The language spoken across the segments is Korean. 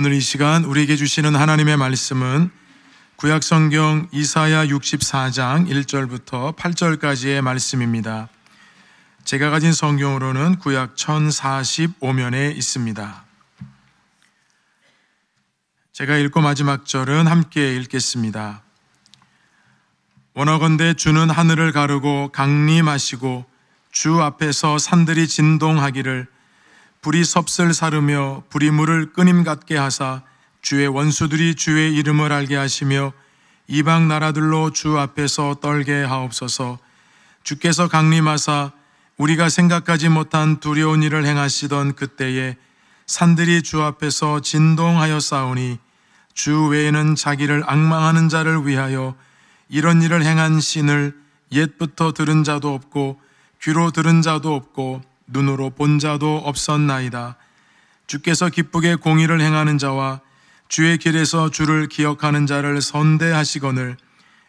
오늘 이 시간 우리에게 주시는 하나님의 말씀은 구약성경 이사야 64장 1절부터 8절까지의 말씀입니다. 제가 가진 성경으로는 구약 1045면에 있습니다. 제가 읽고 마지막 절은 함께 읽겠습니다. 원하건대 주는 하늘을 가르고 강림하시고 주 앞에서 산들이 진동하기를 불이 섭슬 사르며 불이 물을 끄님 같게 하사 주의 원수들이 주의 이름을 알게 하시며 이방 나라들로 주 앞에서 떨게 하옵소서. 주께서 강림하사 우리가 생각하지 못한 두려운 일을 행하시던 그때에 산들이 주 앞에서 진동하여 싸우니 주 외에는 자기를 앙망하는 자를 위하여 이런 일을 행한 신을 옛부터 들은 자도 없고 귀로 들은 자도 없고 눈으로 본 자도 없었나이다. 주께서 기쁘게 공의를 행하는 자와 주의 길에서 주를 기억하는 자를 선대하시거늘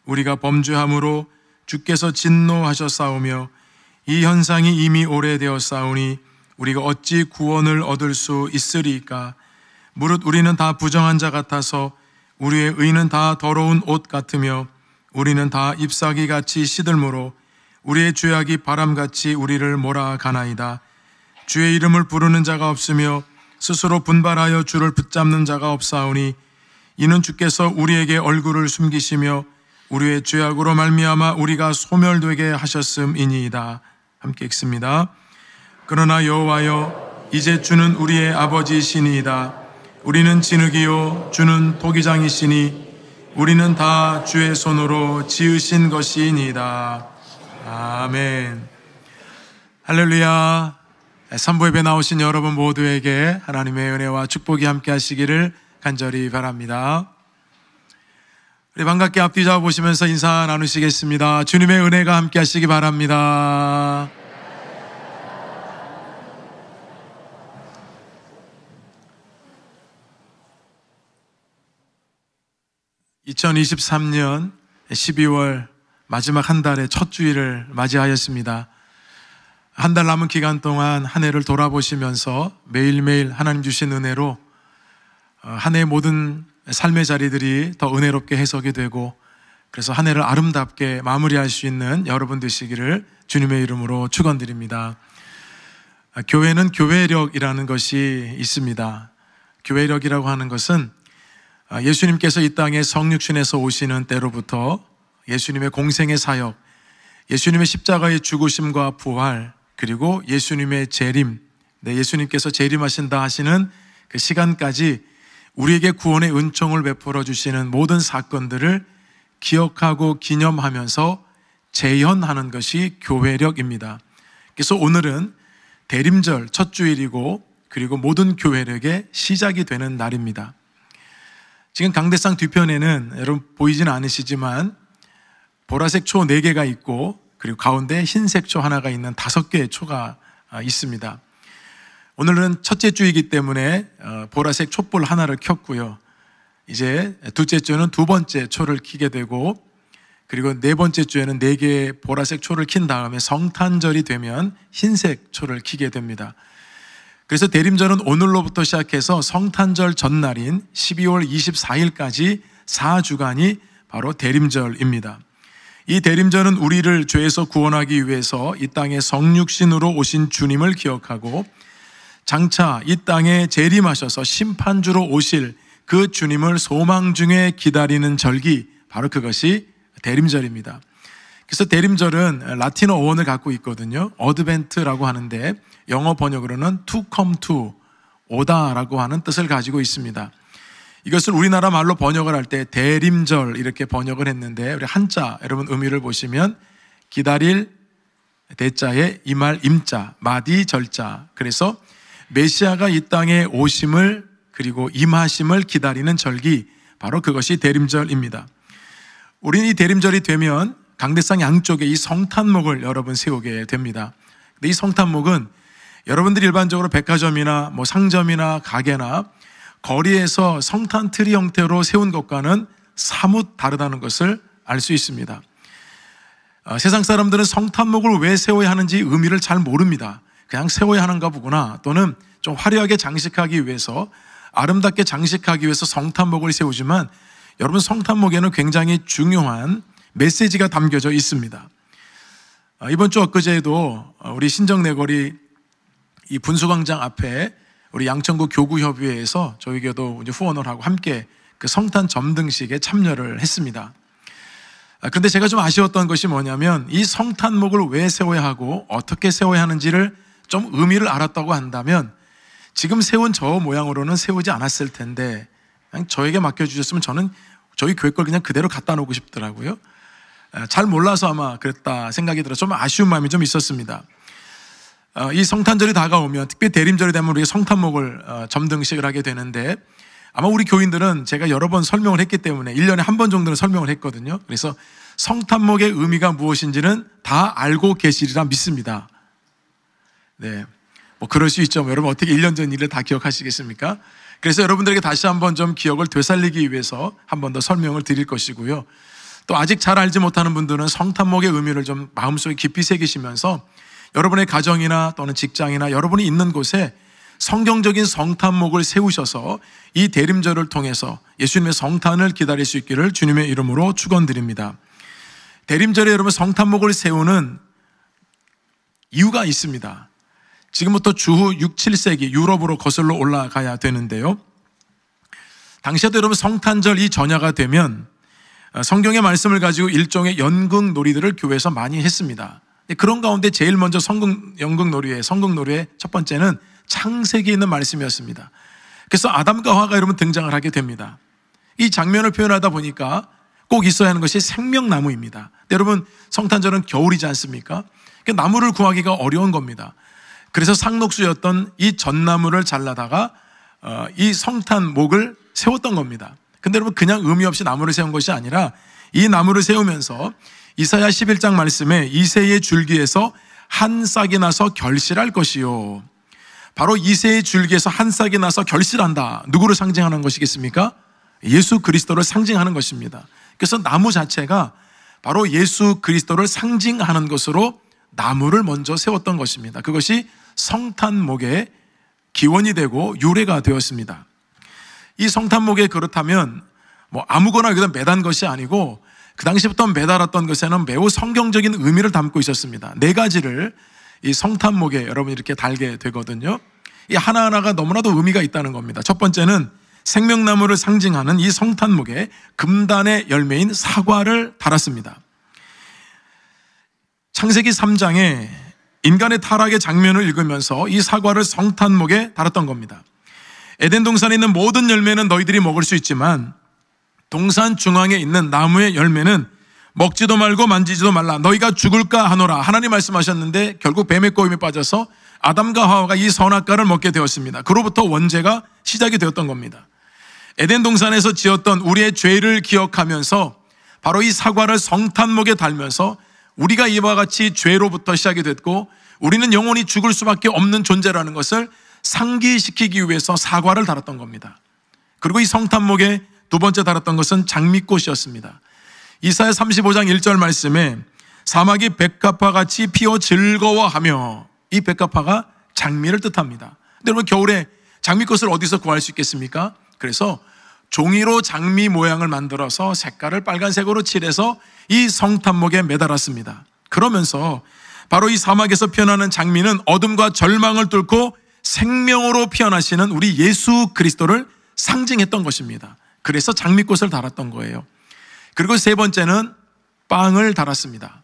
우리가 범죄함으로 주께서 진노하셨사오며 이 현상이 이미 오래되었사오니 우리가 어찌 구원을 얻을 수 있으리까? 무릇 우리는 다 부정한 자 같아서 우리의 의는 다 더러운 옷 같으며 우리는 다 잎사귀같이 시들므로 우리의 죄악이 바람같이 우리를 몰아가나이다. 주의 이름을 부르는 자가 없으며 스스로 분발하여 주를 붙잡는 자가 없사오니 이는 주께서 우리에게 얼굴을 숨기시며 우리의 죄악으로 말미암아 우리가 소멸되게 하셨음이니이다. 함께 읽습니다. 그러나 여호와여 이제 주는 우리의 아버지시니이다. 우리는 진흙이요 주는 토기장이시니 우리는 다 주의 손으로 지으신 것이니이다. 아멘. 할렐루야. 선부 예배 나오신 여러분 모두에게 하나님의 은혜와 축복이 함께 하시기를 간절히 바랍니다. 우리 반갑게 앞뒤 잡아보시면서 인사 나누시겠습니다. 주님의 은혜가 함께 하시기 바랍니다. (2023년 12월) 마지막 한 달의 첫 주일을 맞이하였습니다. 한 달 남은 기간 동안 한 해를 돌아보시면서 매일매일 하나님 주신 은혜로 한 해의 모든 삶의 자리들이 더 은혜롭게 해석이 되고 그래서 한 해를 아름답게 마무리할 수 있는 여러분 되시기를 주님의 이름으로 축원드립니다. 교회는 교회력이라는 것이 있습니다. 교회력이라고 하는 것은 예수님께서 이 땅에 성육신에서 오시는 때로부터 예수님의 공생의 사역, 예수님의 십자가의 죽으심과 부활, 그리고 예수님의 재림, 예수님께서 재림하신다 하시는 그 시간까지 우리에게 구원의 은총을 베풀어 주시는 모든 사건들을 기억하고 기념하면서 재현하는 것이 교회력입니다. 그래서 오늘은 대림절 첫 주일이고 그리고 모든 교회력의 시작이 되는 날입니다. 지금 강대상 뒤편에는 여러분 보이지는 않으시지만 보라색 초 4개가 있고 그리고 가운데 흰색 초 하나가 있는 5개의 초가 있습니다. 오늘은 첫째 주이기 때문에 보라색 촛불 하나를 켰고요. 이제 둘째 주는 두 번째 초를 켜게 되고 그리고 네 번째 주에는 4개의 보라색 초를 킨 다음에 성탄절이 되면 흰색 초를 켜게 됩니다. 그래서 대림절은 오늘로부터 시작해서 성탄절 전날인 12월 24일까지 4주간이 바로 대림절입니다. 이 대림절은 우리를 죄에서 구원하기 위해서 이 땅에 성육신으로 오신 주님을 기억하고 장차 이 땅에 재림하셔서 심판주로 오실 그 주님을 소망 중에 기다리는 절기, 바로 그것이 대림절입니다. 그래서 대림절은 라틴어 어원을 갖고 있거든요. 어드벤트라고 하는데 영어 번역으로는 to come to, 오다라고 하는 뜻을 가지고 있습니다. 이것을 우리나라 말로 번역을 할 때 대림절 이렇게 번역을 했는데 우리 한자 여러분 의미를 보시면 기다릴 대자에 이말 임자, 마디 절자, 그래서 메시아가 이 땅에 오심을 그리고 임하심을 기다리는 절기, 바로 그것이 대림절입니다. 우리는 이 대림절이 되면 강대상 양쪽에 이 성탄목을 여러분 세우게 됩니다. 근데 이 성탄목은 여러분들이 일반적으로 백화점이나 상점이나 가게나 거리에서 성탄 트리 형태로 세운 것과는 사뭇 다르다는 것을 알 수 있습니다. 세상 사람들은 성탄목을 왜 세워야 하는지 의미를 잘 모릅니다. 그냥 세워야 하는가 보구나, 또는 좀 화려하게 장식하기 위해서 아름답게 장식하기 위해서 성탄목을 세우지만 여러분, 성탄목에는 굉장히 중요한 메시지가 담겨져 있습니다. 이번 주 엊그제에도 우리 신정내거리 이 분수광장 앞에 우리 양천구 교구협의회에서 저희 교도 후원을 하고 함께 그 성탄 점등식에 참여를 했습니다. 그런데 제가 좀 아쉬웠던 것이 뭐냐면, 이 성탄목을 왜 세워야 하고 어떻게 세워야 하는지를 좀 의미를 알았다고 한다면 지금 세운 저 모양으로는 세우지 않았을 텐데, 그냥 저에게 맡겨주셨으면 저는 저희 교회 걸 그냥 그대로 갖다 놓고 싶더라고요. 잘 몰라서 아마 그랬다 생각이 들어서 좀 아쉬운 마음이 좀 있었습니다. 이 성탄절이 다가오면, 특히 대림절이 되면 우리가 성탄목을 점등식을 하게 되는데, 아마 우리 교인들은 제가 여러 번 설명을 했기 때문에 1년에 한 번 정도는 설명을 했거든요. 그래서 성탄목의 의미가 무엇인지는 다 알고 계시리라 믿습니다. 네, 뭐 그럴 수 있죠. 여러분 어떻게 1년 전 일을 다 기억하시겠습니까? 그래서 여러분들에게 다시 한번 좀 기억을 되살리기 위해서 한 번 더 설명을 드릴 것이고요. 또 아직 잘 알지 못하는 분들은 성탄목의 의미를 좀 마음속에 깊이 새기시면서 여러분의 가정이나 또는 직장이나 여러분이 있는 곳에 성경적인 성탄목을 세우셔서 이 대림절을 통해서 예수님의 성탄을 기다릴 수 있기를 주님의 이름으로 축원드립니다. 대림절에 여러분 성탄목을 세우는 이유가 있습니다. 지금부터 주후 6, 7세기 유럽으로 거슬러 올라가야 되는데요. 당시에도 여러분 성탄절 이 전야가 되면 성경의 말씀을 가지고 일종의 연극 놀이들을 교회에서 많이 했습니다. 그런 가운데 제일 먼저 연극놀이의 첫 번째는 창세기에 있는 말씀이었습니다. 그래서 아담과 화가 여러분 등장을 하게 됩니다. 이 장면을 표현하다 보니까 꼭 있어야 하는 것이 생명나무입니다. 여러분 성탄절은 겨울이지 않습니까? 나무를 구하기가 어려운 겁니다. 그래서 상록수였던 이 전나무를 잘라다가 이 성탄목을 세웠던 겁니다. 근데 여러분 그냥 의미 없이 나무를 세운 것이 아니라 이 나무를 세우면서 이사야 11장 말씀에 이새의 줄기에서 한 싹이 나서 결실할 것이요. 바로 이새의 줄기에서 한 싹이 나서 결실한다. 누구를 상징하는 것이겠습니까? 예수 그리스도를 상징하는 것입니다. 그래서 나무 자체가 바로 예수 그리스도를 상징하는 것으로 나무를 먼저 세웠던 것입니다. 그것이 성탄목의 기원이 되고 유래가 되었습니다. 이 성탄목에 그렇다면 뭐 아무거나 여기다 매단 것이 아니고 그 당시부터 매달았던 것에는 매우 성경적인 의미를 담고 있었습니다. 4가지를 이 성탄목에 여러분 이렇게 달게 되거든요. 이 하나하나가 너무나도 의미가 있다는 겁니다. 첫 번째는 생명나무를 상징하는 이 성탄목에 금단의 열매인 사과를 달았습니다. 창세기 3장에 인간의 타락의 장면을 읽으면서 이 사과를 성탄목에 달았던 겁니다. 에덴 동산에 있는 모든 열매는 너희들이 먹을 수 있지만 동산 중앙에 있는 나무의 열매는 먹지도 말고 만지지도 말라. 너희가 죽을까 하노라. 하나님 말씀하셨는데 결국 뱀의 꼬임에 빠져서 아담과 하와가 이 선악과를 먹게 되었습니다. 그로부터 원죄가 시작이 되었던 겁니다. 에덴 동산에서 지었던 우리의 죄를 기억하면서 바로 이 사과를 성탄목에 달면서 우리가 이와 같이 죄로부터 시작이 됐고 우리는 영원히 죽을 수밖에 없는 존재라는 것을 상기시키기 위해서 사과를 달았던 겁니다. 그리고 이 성탄목에 두 번째 달았던 것은 장미꽃이었습니다. 이사야 35장 1절 말씀에 사막이 백합화 같이 피어 즐거워하며, 이 백합화가 장미를 뜻합니다. 근데 여러분 겨울에 장미꽃을 어디서 구할 수 있겠습니까? 그래서 종이로 장미 모양을 만들어서 색깔을 빨간색으로 칠해서 이 성탄목에 매달았습니다. 그러면서 바로 이 사막에서 피어나는 장미는 어둠과 절망을 뚫고 생명으로 피어나시는 우리 예수 그리스도를 상징했던 것입니다. 그래서 장미꽃을 달았던 거예요. 그리고 세 번째는 빵을 달았습니다.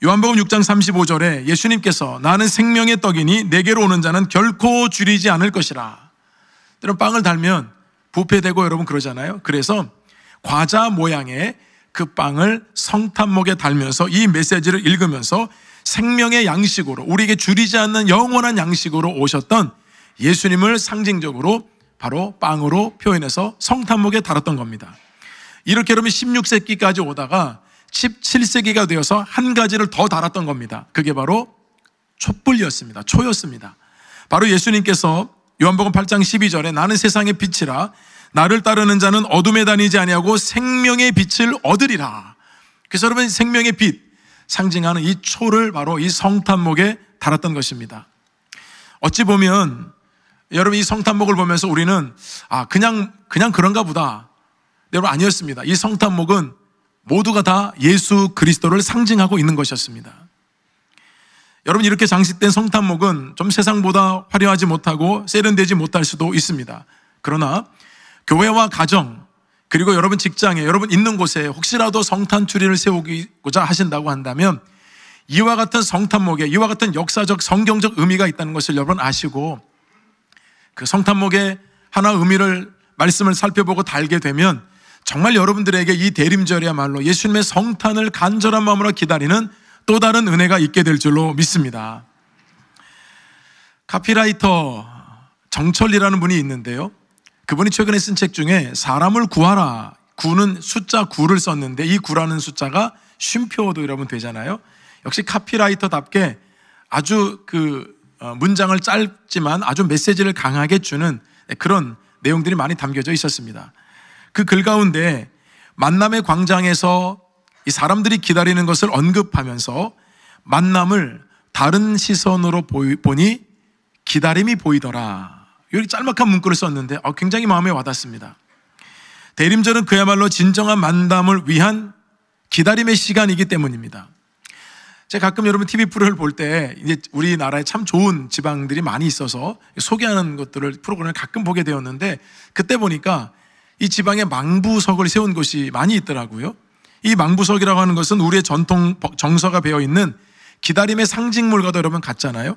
요한복음 6장 35절에 예수님께서 나는 생명의 떡이니 내게로 오는 자는 결코 줄이지 않을 것이라. 여러분 빵을 달면 부패되고 여러분 그러잖아요. 그래서 과자 모양의 그 빵을 성탄목에 달면서 이 메시지를 읽으면서 생명의 양식으로, 우리에게 줄이지 않는 영원한 양식으로 오셨던 예수님을 상징적으로 바로 빵으로 표현해서 성탄목에 달았던 겁니다. 이렇게 여러분 16세기까지 오다가 17세기가 되어서 한 가지를 더 달았던 겁니다. 그게 바로 촛불이었습니다. 초였습니다. 바로 예수님께서 요한복음 8장 12절에 나는 세상의 빛이라 나를 따르는 자는 어둠에 다니지 아니하고 생명의 빛을 얻으리라. 그래서 여러분 생명의 빛 상징하는 이 초를 바로 이 성탄목에 달았던 것입니다. 어찌 보면 여러분 이 성탄목을 보면서 우리는 그냥 그런가 보다. 여러분 아니었습니다. 이 성탄목은 모두가 다 예수 그리스도를 상징하고 있는 것이었습니다. 여러분 이렇게 장식된 성탄목은 좀 세상보다 화려하지 못하고 세련되지 못할 수도 있습니다. 그러나 교회와 가정 그리고 여러분 직장에 여러분 있는 곳에 혹시라도 성탄 추리를 세우고자 하신다고 한다면 이와 같은 성탄목에 이와 같은 역사적 성경적 의미가 있다는 것을 여러분 아시고 그 성탄목의 하나 의미를 말씀을 살펴보고 달게 되면 정말 여러분들에게 이 대림절이야말로 예수님의 성탄을 간절한 마음으로 기다리는 또 다른 은혜가 있게 될 줄로 믿습니다. 카피라이터 정철이라는 분이 있는데요. 그분이 최근에 쓴 책 중에 사람을 구하라, 구는 숫자 9를 썼는데 이 9라는 숫자가 쉼표도 여러분 되잖아요. 역시 카피라이터답게 아주 문장을 짧지만 아주 메시지를 강하게 주는 그런 내용들이 많이 담겨져 있었습니다. 그 글 가운데 만남의 광장에서 이 사람들이 기다리는 것을 언급하면서 만남을 다른 시선으로 보니 기다림이 보이더라. 이렇게 짤막한 문구를 썼는데 굉장히 마음에 와닿습니다. 대림절은 그야말로 진정한 만남을 위한 기다림의 시간이기 때문입니다. 제가 가끔 여러분 TV 프로를 볼 때 이제 우리나라에 참 좋은 지방들이 많이 있어서 소개하는 것들을 프로그램을 가끔 보게 되었는데 그때 보니까 이 지방에 망부석을 세운 곳이 많이 있더라고요. 이 망부석이라고 하는 것은 우리의 전통 정서가 배어 있는 기다림의 상징물과도 여러분 같잖아요.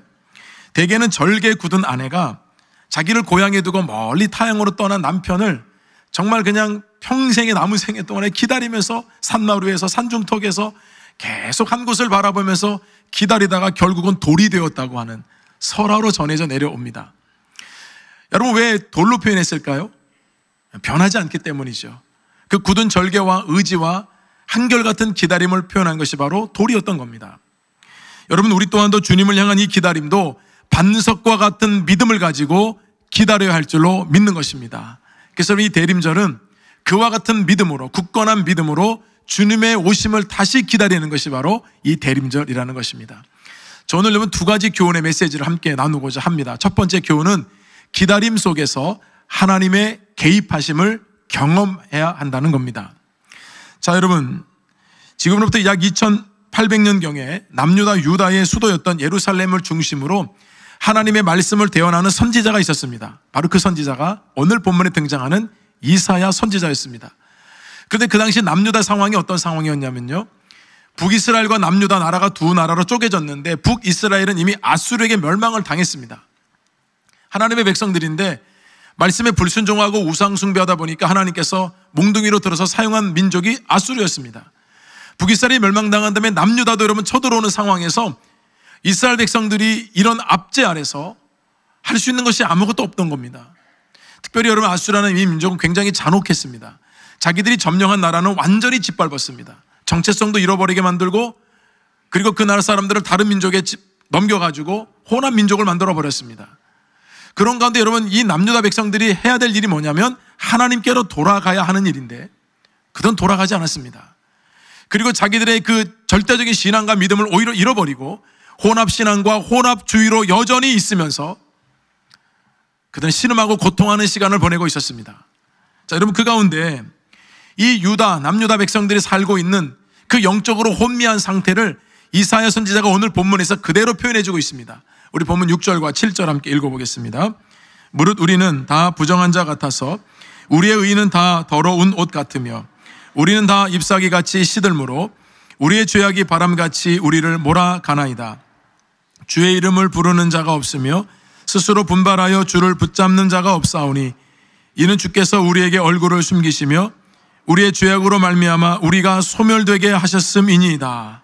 대개는 절개 굳은 아내가 자기를 고향에 두고 멀리 타향으로 떠난 남편을 정말 그냥 평생의 남은 생애 동안에 기다리면서 산마루에서 산중턱에서 계속 한 곳을 바라보면서 기다리다가 결국은 돌이 되었다고 하는 설화로 전해져 내려옵니다. 여러분 왜 돌로 표현했을까요? 변하지 않기 때문이죠. 그 굳은 절개와 의지와 한결같은 기다림을 표현한 것이 바로 돌이었던 겁니다. 여러분 우리 또한도 주님을 향한 이 기다림도 반석과 같은 믿음을 가지고 기다려야 할 줄로 믿는 것입니다. 그래서 이 대림절은 그와 같은 믿음으로 굳건한 믿음으로 주님의 오심을 다시 기다리는 것이 바로 이 대림절이라는 것입니다. 저는 여러분 두 가지 교훈의 메시지를 함께 나누고자 합니다. 첫 번째 교훈은 기다림 속에서 하나님의 개입하심을 경험해야 한다는 겁니다. 자 여러분 지금으로부터 약 2800년경에 남유다 유다의 수도였던 예루살렘을 중심으로 하나님의 말씀을 대언하는 선지자가 있었습니다. 바로 그 선지자가 오늘 본문에 등장하는 이사야 선지자였습니다. 그런데 그 당시 남유다 상황이 어떤 상황이었냐면요, 북이스라엘과 남유다 나라가 두 나라로 쪼개졌는데 북이스라엘은 이미 아수르에게 멸망을 당했습니다. 하나님의 백성들인데 말씀에 불순종하고 우상 숭배하다 보니까 하나님께서 몽둥이로 들어서 사용한 민족이 아수르였습니다. 북이스라엘이 멸망당한 다음에 남유다도 여러분 쳐들어오는 상황에서 이스라엘 백성들이 이런 압제 아래서 할 수 있는 것이 아무것도 없던 겁니다. 특별히 여러분 아수르라는 이 민족은 굉장히 잔혹했습니다. 자기들이 점령한 나라는 완전히 짓밟았습니다. 정체성도 잃어버리게 만들고 그리고 그 나라 사람들을 다른 민족에 넘겨가지고 혼합 민족을 만들어 버렸습니다. 그런 가운데 여러분 이 남유다 백성들이 해야 될 일이 뭐냐면 하나님께로 돌아가야 하는 일인데 그들은 돌아가지 않았습니다. 그리고 자기들의 그 절대적인 신앙과 믿음을 오히려 잃어버리고 혼합신앙과 혼합주의로 여전히 있으면서 그들은 신음하고 고통하는 시간을 보내고 있었습니다. 자 여러분 그 가운데 이 남유다 백성들이 살고 있는 그 영적으로 혼미한 상태를 이사야 선지자가 오늘 본문에서 그대로 표현해주고 있습니다. 우리 본문 6절과 7절 함께 읽어보겠습니다. 무릇 우리는 다 부정한 자 같아서 우리의 의는 다 더러운 옷 같으며 우리는 다 잎사귀같이 시들므로 우리의 죄악이 바람같이 우리를 몰아가나이다. 주의 이름을 부르는 자가 없으며 스스로 분발하여 주를 붙잡는 자가 없사오니 이는 주께서 우리에게 얼굴을 숨기시며 우리의 죄악으로 말미암아 우리가 소멸되게 하셨음이니이다.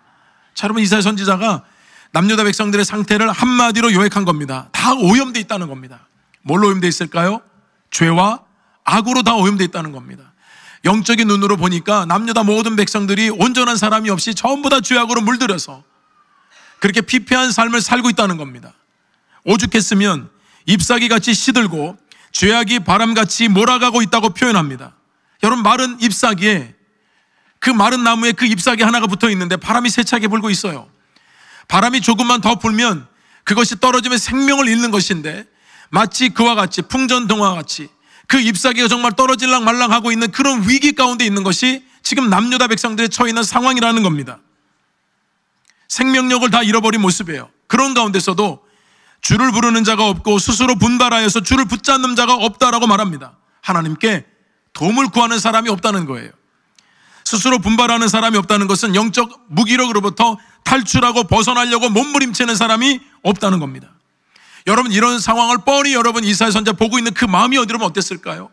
자 여러분 이사야 선지자가 남유다 백성들의 상태를 한마디로 요약한 겁니다. 다 오염되어 있다는 겁니다. 뭘로 오염되어 있을까요? 죄와 악으로 다 오염되어 있다는 겁니다. 영적인 눈으로 보니까 남유다 모든 백성들이 온전한 사람이 없이 전부 다 죄악으로 물들여서 그렇게 피폐한 삶을 살고 있다는 겁니다. 오죽했으면 잎사귀같이 시들고 죄악이 바람같이 몰아가고 있다고 표현합니다. 여러분 마른 잎사귀에 그 마른 나무에 그 잎사귀 하나가 붙어 있는데 바람이 세차게 불고 있어요. 바람이 조금만 더 불면 그것이 떨어지면 생명을 잃는 것인데 마치 그와 같이 풍전등화와 같이 그 잎사귀가 정말 떨어질랑 말랑하고 있는 그런 위기 가운데 있는 것이 지금 남유다 백성들이 처해 있는 상황이라는 겁니다. 생명력을 다 잃어버린 모습이에요. 그런 가운데서도 주를 부르는 자가 없고 스스로 분발하여서 주를 붙잡는 자가 없다라고 말합니다. 하나님께 도움을 구하는 사람이 없다는 거예요. 스스로 분발하는 사람이 없다는 것은 영적 무기력으로부터 탈출하고 벗어나려고 몸부림치는 사람이 없다는 겁니다. 여러분, 이런 상황을 뻔히 여러분 이사야 선지자 보고 있는 그 마음이 여러분 어땠을까요?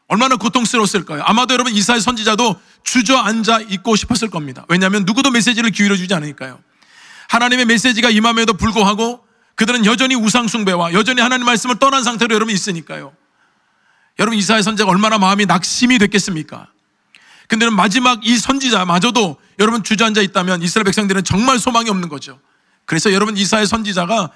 얼마나 고통스러웠을까요? 아마도 여러분 이사야 선지자도 주저앉아 있고 싶었을 겁니다. 왜냐하면 누구도 메시지를 기울여 주지 않으니까요. 하나님의 메시지가 임함에도 불구하고 그들은 여전히 우상 숭배와 여전히 하나님 말씀을 떠난 상태로 여러분 있으니까요. 여러분, 이사야 선지자가 얼마나 마음이 낙심이 됐겠습니까? 근데 마지막 이 선지자마저도 여러분 주저앉아 있다면 이스라엘 백성들은 정말 소망이 없는 거죠. 그래서 여러분 이사야 선지자가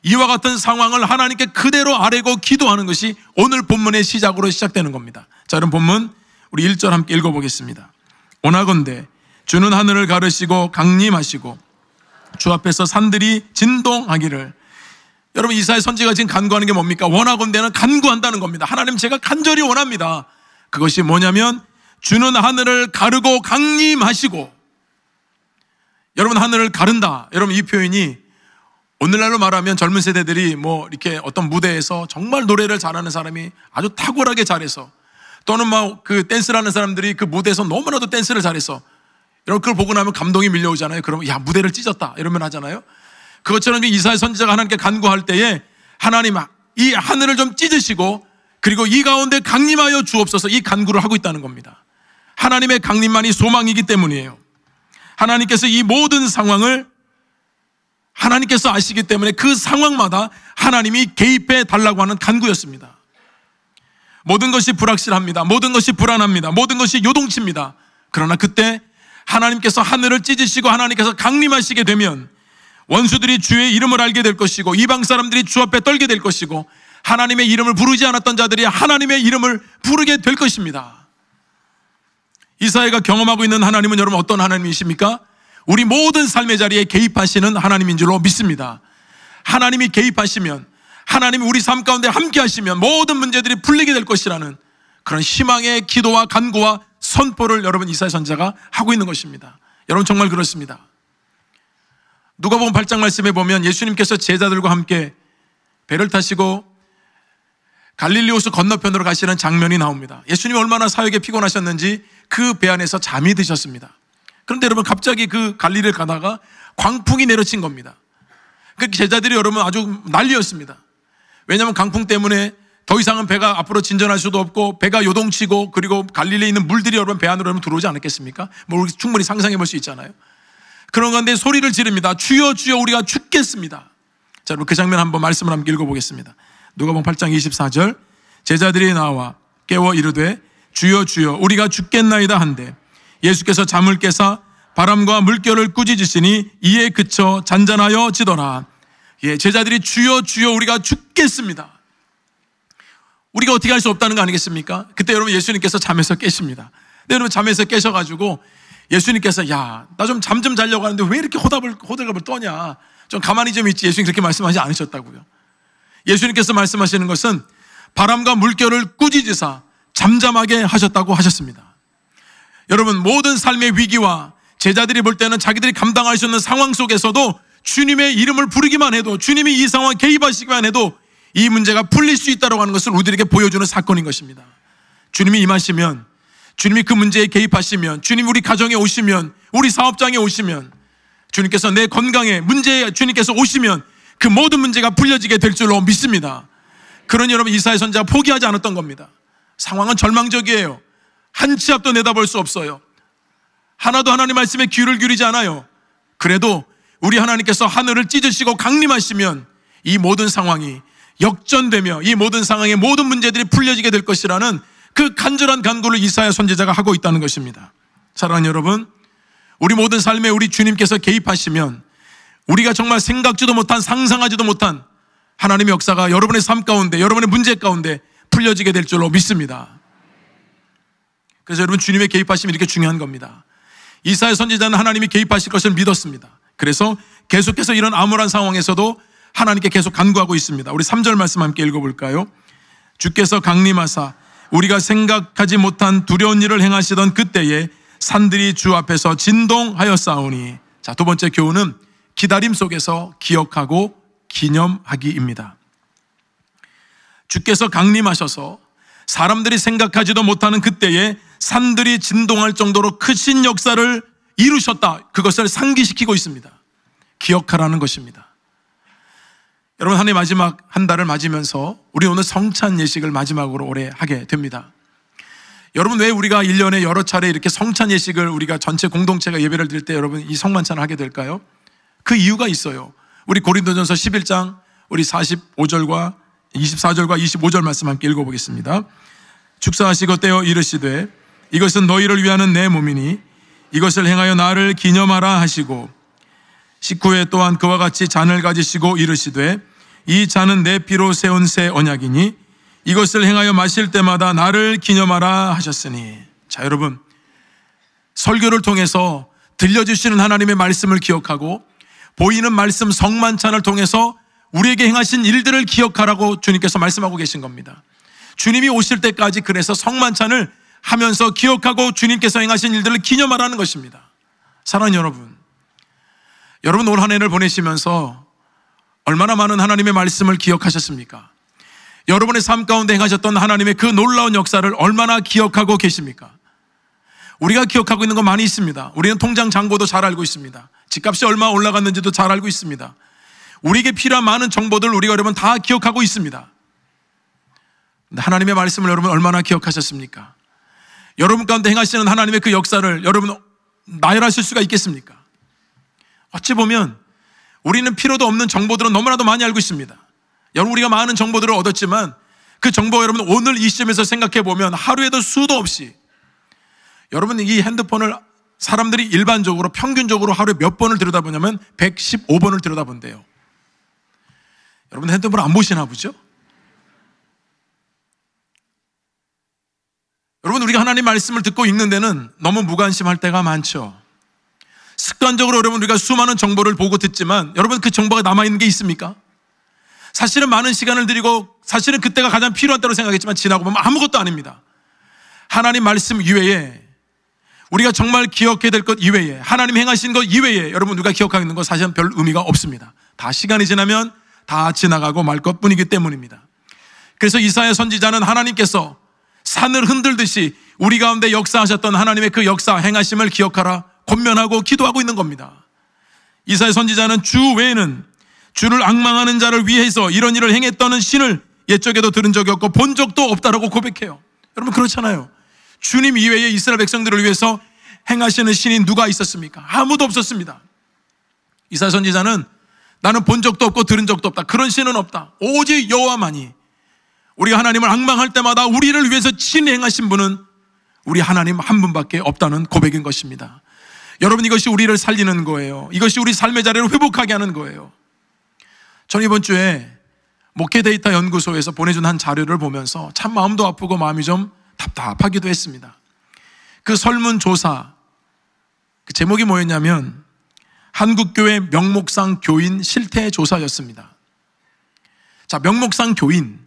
이와 같은 상황을 하나님께 그대로 아뢰고 기도하는 것이 오늘 본문의 시작으로 시작되는 겁니다. 자, 여러분 본문 우리 1절 함께 읽어보겠습니다. 오나건대 주는 하늘을 가르시고 강림하시고 주 앞에서 산들이 진동하기를. 여러분, 이사야 선지자가 지금 간구하는 게 뭡니까? 원하건대는 간구한다는 겁니다. 하나님, 제가 간절히 원합니다. 그것이 뭐냐면 주는 하늘을 가르고 강림하시고. 여러분, 하늘을 가른다. 여러분, 이 표현이 오늘날로 말하면 젊은 세대들이 뭐 이렇게 어떤 무대에서 정말 노래를 잘하는 사람이 아주 탁월하게 잘해서, 또는 막 그 댄스를 하는 사람들이 그 무대에서 너무나도 댄스를 잘해서 여러분 그걸 보고 나면 감동이 밀려오잖아요. 그러면 야, 무대를 찢었다 이러면 하잖아요. 그것처럼 이사야 선지자가 하나님께 간구할 때에 하나님, 이 하늘을 좀 찢으시고 그리고 이 가운데 강림하여 주옵소서, 이 간구를 하고 있다는 겁니다. 하나님의 강림만이 소망이기 때문이에요. 하나님께서 이 모든 상황을 하나님께서 아시기 때문에 그 상황마다 하나님이 개입해 달라고 하는 간구였습니다. 모든 것이 불확실합니다. 모든 것이 불안합니다. 모든 것이 요동칩니다. 그러나 그때 하나님께서 하늘을 찢으시고 하나님께서 강림하시게 되면 원수들이 주의 이름을 알게 될 것이고 이방 사람들이 주 앞에 떨게 될 것이고 하나님의 이름을 부르지 않았던 자들이 하나님의 이름을 부르게 될 것입니다. 이사야가 경험하고 있는 하나님은 여러분 어떤 하나님이십니까? 우리 모든 삶의 자리에 개입하시는 하나님인 줄로 믿습니다. 하나님이 개입하시면, 하나님이 우리 삶 가운데 함께 하시면 모든 문제들이 풀리게 될 것이라는 그런 희망의 기도와 간구와 선포를 여러분 이사야 선지자가 하고 있는 것입니다. 여러분 정말 그렇습니다. 누가복음 8장 말씀에 보면 예수님께서 제자들과 함께 배를 타시고 갈릴리 호수 건너편으로 가시는 장면이 나옵니다. 예수님이 얼마나 사역에 피곤하셨는지 그 배 안에서 잠이 드셨습니다. 그런데 여러분 갑자기 그 갈릴리를 가다가 광풍이 내려친 겁니다. 그 제자들이 여러분 아주 난리였습니다. 왜냐하면 강풍 때문에 더 이상은 배가 앞으로 진전할 수도 없고 배가 요동치고 그리고 갈릴리에 있는 물들이 여러분 배 안으로 여러분 들어오지 않았겠습니까? 뭐 충분히 상상해 볼 수 있잖아요. 그런 가운데 소리를 지릅니다. 주여 주여 우리가 죽겠습니다. 자, 여러분 그 장면 한번 말씀을 함께 읽어보겠습니다. 누가복음 8장 24절 제자들이 나와 깨워 이르되 주여 주여 우리가 죽겠나이다 한데 예수께서 잠을 깨사 바람과 물결을 꾸짖으시니 이에 그쳐 잔잔하여 지더라. 예, 제자들이 주여 주여 우리가 죽겠습니다. 우리가 어떻게 할 수 없다는 거 아니겠습니까? 그때 여러분 예수님께서 잠에서 깨십니다. 근데 여러분 잠에서 깨셔가지고 예수님께서 야, 나 좀 잠 좀 자려고 하는데 왜 이렇게 호들갑을 떠냐? 좀 가만히 좀 있지. 예수님 그렇게 말씀하지 않으셨다고요. 예수님께서 말씀하시는 것은 바람과 물결을 꾸짖으사 잠잠하게 하셨다고 하셨습니다. 여러분 모든 삶의 위기와 제자들이 볼 때는 자기들이 감당할 수 있는 상황 속에서도 주님의 이름을 부르기만 해도, 주님이 이 상황에 개입하시기만 해도 이 문제가 풀릴 수 있다고 하는 것을 우리들에게 보여주는 사건인 것입니다. 주님이 임하시면, 주님이 그 문제에 개입하시면, 주님이 우리 가정에 오시면, 우리 사업장에 오시면, 주님께서 내 건강에 문제에 주님께서 오시면 그 모든 문제가 풀려지게 될 줄로 믿습니다. 그러니 여러분 이사야 선지자가 포기하지 않았던 겁니다. 상황은 절망적이에요. 한 치 앞도 내다볼 수 없어요. 하나도 하나님 말씀에 귀를 기울이지 않아요. 그래도 우리 하나님께서 하늘을 찢으시고 강림하시면 이 모든 상황이 역전되며 이 모든 상황의 모든 문제들이 풀려지게 될 것이라는 그 간절한 간구를 이사야 선지자가 하고 있다는 것입니다. 사랑하는 여러분, 우리 모든 삶에 우리 주님께서 개입하시면 우리가 정말 생각지도 못한, 상상하지도 못한 하나님의 역사가 여러분의 삶 가운데, 여러분의 문제 가운데 풀려지게 될 줄로 믿습니다. 그래서 여러분 주님의 개입하심이 이렇게 중요한 겁니다. 이사야 선지자는 하나님이 개입하실 것을 믿었습니다. 그래서 계속해서 이런 암울한 상황에서도 하나님께 계속 간구하고 있습니다. 우리 3절 말씀 함께 읽어볼까요? 주께서 강림하사 우리가 생각하지 못한 두려운 일을 행하시던 그때에 산들이 주 앞에서 진동하였사오니. 자, 두 번째 교훈은 기다림 속에서 기억하고 기념하기입니다. 주께서 강림하셔서 사람들이 생각하지도 못하는 그때에 산들이 진동할 정도로 크신 역사를 이루셨다. 그것을 상기시키고 있습니다. 기억하라는 것입니다. 여러분, 한 해 마지막 한 달을 맞으면서 우리 오늘 성찬 예식을 마지막으로 올해 하게 됩니다. 여러분, 왜 우리가 1년에 여러 차례 이렇게 성찬 예식을 우리가 전체 공동체가 예배를 드릴 때 여러분 이 성만찬을 하게 될까요? 그 이유가 있어요. 우리 고린도전서 11장 우리 45절과 24절과 25절 말씀 함께 읽어보겠습니다. 축사하시고 떼어 이르시되 이것은 너희를 위하는 내 몸이니 이것을 행하여 나를 기념하라 하시고 19회 또한 그와 같이 잔을 가지시고 이르시되 이 잔은 내 피로 세운 새 언약이니 이것을 행하여 마실 때마다 나를 기념하라 하셨으니. 자, 여러분, 설교를 통해서 들려주시는 하나님의 말씀을 기억하고 보이는 말씀 성만찬을 통해서 우리에게 행하신 일들을 기억하라고 주님께서 말씀하고 계신 겁니다. 주님이 오실 때까지 그래서 성만찬을 하면서 기억하고 주님께서 행하신 일들을 기념하라는 것입니다. 사랑하는 여러분, 여러분 올 한 해를 보내시면서 얼마나 많은 하나님의 말씀을 기억하셨습니까? 여러분의 삶 가운데 행하셨던 하나님의 그 놀라운 역사를 얼마나 기억하고 계십니까? 우리가 기억하고 있는 거 많이 있습니다. 우리는 통장 잔고도 잘 알고 있습니다. 집값이 얼마 올라갔는지도 잘 알고 있습니다. 우리에게 필요한 많은 정보들 우리가 여러분 다 기억하고 있습니다. 근데 하나님의 말씀을 여러분 얼마나 기억하셨습니까? 여러분 가운데 행하시는 하나님의 그 역사를 여러분 나열하실 수가 있겠습니까? 어찌 보면 우리는 필요도 없는 정보들은 너무나도 많이 알고 있습니다. 여러분, 우리가 많은 정보들을 얻었지만 그 정보가 여러분 오늘 이 시점에서 생각해 보면 하루에도 수도 없이 여러분 이 핸드폰을 사람들이 일반적으로 평균적으로 하루에 몇 번을 들여다보냐면 115번을 들여다본대요. 여러분 핸드폰을 안 보시나 보죠? 여러분, 우리가 하나님 말씀을 듣고 읽는 데는 너무 무관심할 때가 많죠. 습관적으로 여러분 우리가 수많은 정보를 보고 듣지만 여러분 그 정보가 남아있는 게 있습니까? 사실은 많은 시간을 들이고 사실은 그때가 가장 필요한 때로 생각했지만 지나고 보면 아무것도 아닙니다. 하나님 말씀 이외에 우리가 정말 기억해야 될 것 이외에 하나님 행하신 것 이외에 여러분 우리가 기억하는 것 사실은 별 의미가 없습니다. 다 시간이 지나면 다 지나가고 말 것뿐이기 때문입니다. 그래서 이사야 선지자는 하나님께서 산을 흔들듯이 우리 가운데 역사하셨던 하나님의 그 역사 행하심을 기억하라 권면하고 기도하고 있는 겁니다. 이사야 선지자는 주 외에는 주를 앙망하는 자를 위해서 이런 일을 행했다는 신을 옛적에도 들은 적이 없고 본 적도 없다라고 고백해요. 여러분 그렇잖아요. 주님 이외에 이스라엘 백성들을 위해서 행하시는 신이 누가 있었습니까? 아무도 없었습니다. 이사야 선지자는 나는 본 적도 없고 들은 적도 없다. 그런 신은 없다. 오직 여호와만이. 우리가 하나님을 앙망할 때마다 우리를 위해서 친히 행하신 분은 우리 하나님 한 분밖에 없다는 고백인 것입니다. 여러분 이것이 우리를 살리는 거예요. 이것이 우리 삶의 자리를 회복하게 하는 거예요. 저는 이번 주에 목회 데이터 연구소에서 보내준 한 자료를 보면서 참 마음도 아프고 마음이 좀 답답하기도 했습니다. 그 설문조사 그 제목이 뭐였냐면 한국교회 명목상 교인 실태조사였습니다. 자, 명목상 교인,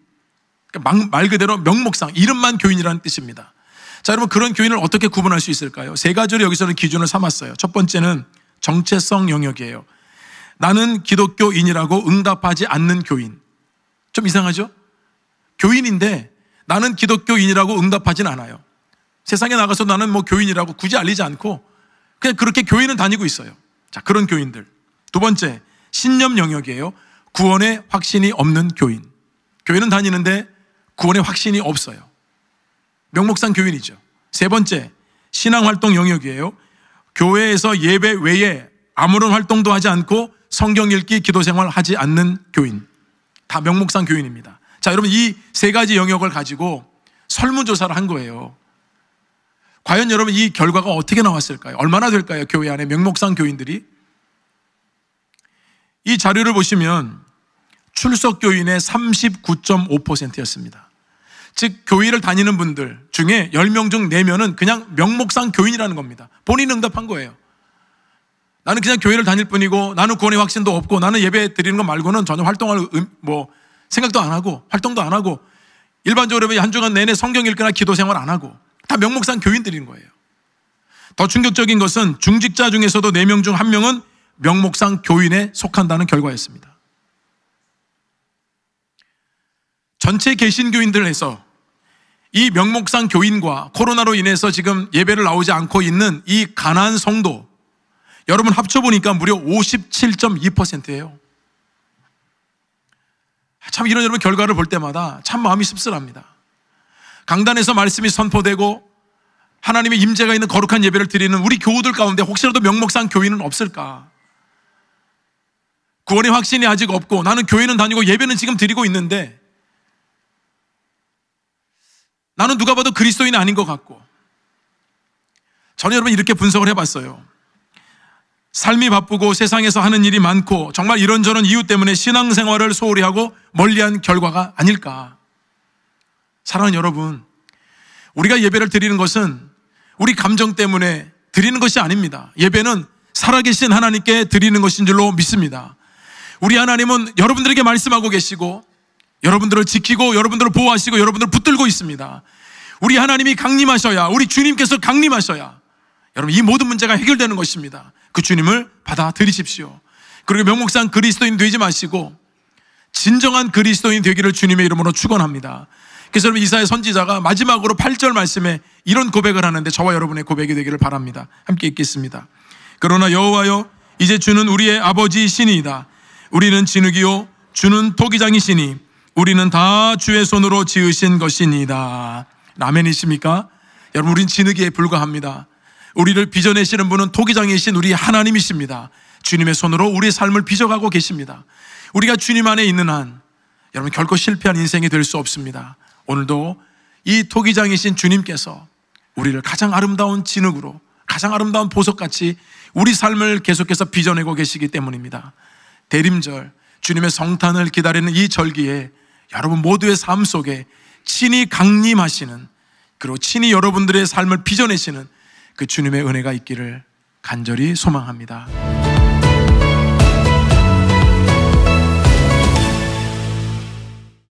말 그대로 명목상, 이름만 교인이라는 뜻입니다. 자, 여러분 그런 교인을 어떻게 구분할 수 있을까요? 세 가지로 여기서는 기준을 삼았어요. 첫 번째는 정체성 영역이에요. 나는 기독교인이라고 응답하지 않는 교인. 좀 이상하죠? 교인인데 나는 기독교인이라고 응답하진 않아요. 세상에 나가서 나는 뭐 교인이라고 굳이 알리지 않고 그냥 그렇게 교인은 다니고 있어요. 자, 그런 교인들. 두 번째, 신념 영역이에요. 구원의 확신이 없는 교인. 교회는 다니는데 구원의 확신이 없어요. 명목상 교인이죠. 세 번째, 신앙활동 영역이에요. 교회에서 예배 외에 아무런 활동도 하지 않고 성경 읽기, 기도생활 하지 않는 교인. 다 명목상 교인입니다. 자, 여러분 이 세 가지 영역을 가지고 설문조사를 한 거예요. 과연 여러분 이 결과가 어떻게 나왔을까요? 얼마나 될까요? 교회 안에 명목상 교인들이. 이 자료를 보시면 출석 교인의 39.5%였습니다. 즉 교회를 다니는 분들 중에 10명 중 4명은 그냥 명목상 교인이라는 겁니다. 본인 응답한 거예요. 나는 그냥 교회를 다닐 뿐이고 나는 구원의 확신도 없고 나는 예배 드리는 것 말고는 전혀 활동할 생각도 안 하고 활동도 안 하고 일반적으로 한 주간 내내 성경 읽거나 기도 생활 안 하고 다 명목상 교인들인 거예요. 더 충격적인 것은 중직자 중에서도 4명 중 1명은 명목상 교인에 속한다는 결과였습니다. 전체 개신교인들에서 이 명목상 교인과 코로나로 인해서 지금 예배를 나오지 않고 있는 이 가난한 성도, 여러분 합쳐보니까 무려 57.2%예요. 참 이런 여러분 결과를 볼 때마다 참 마음이 씁쓸합니다. 강단에서 말씀이 선포되고 하나님의 임재가 있는 거룩한 예배를 드리는 우리 교우들 가운데 혹시라도 명목상 교인은 없을까? 구원의 확신이 아직 없고 나는 교회는 다니고 예배는 지금 드리고 있는데 나는 누가 봐도 그리스도인이 아닌 것 같고, 저는 여러분 이렇게 분석을 해봤어요. 삶이 바쁘고 세상에서 하는 일이 많고 정말 이런저런 이유 때문에 신앙생활을 소홀히 하고 멀리한 결과가 아닐까. 사랑하는 여러분, 우리가 예배를 드리는 것은 우리 감정 때문에 드리는 것이 아닙니다. 예배는 살아계신 하나님께 드리는 것인 줄로 믿습니다. 우리 하나님은 여러분들에게 말씀하고 계시고 여러분들을 지키고 여러분들을 보호하시고 여러분들을 붙들고 있습니다. 우리 하나님이 강림하셔야, 우리 주님께서 강림하셔야 여러분 이 모든 문제가 해결되는 것입니다. 그 주님을 받아들이십시오. 그리고 명목상 그리스도인 되지 마시고 진정한 그리스도인 되기를 주님의 이름으로 축원합니다. 그래서 여러분 이사야 선지자가 마지막으로 8절 말씀에 이런 고백을 하는데 저와 여러분의 고백이 되기를 바랍니다. 함께 읽겠습니다. 그러나 여호와여, 이제 주는 우리의 아버지이시니이다. 우리는 진흙이요 주는 토기장이시니 우리는 다 주의 손으로 지으신 것이니이다. 아멘이십니까? 여러분 우린 진흙에 불과합니다. 우리를 빚어내시는 분은 토기장이신 우리 하나님이십니다. 주님의 손으로 우리의 삶을 빚어가고 계십니다. 우리가 주님 안에 있는 한 여러분 결코 실패한 인생이 될 수 없습니다. 오늘도 이 토기장이신 주님께서 우리를 가장 아름다운 진흙으로, 가장 아름다운 보석같이 우리 삶을 계속해서 빚어내고 계시기 때문입니다. 대림절, 주님의 성탄을 기다리는 이 절기에 여러분 모두의 삶 속에 친히 강림하시는, 그리고 친히 여러분들의 삶을 빚어내시는 그 주님의 은혜가 있기를 간절히 소망합니다.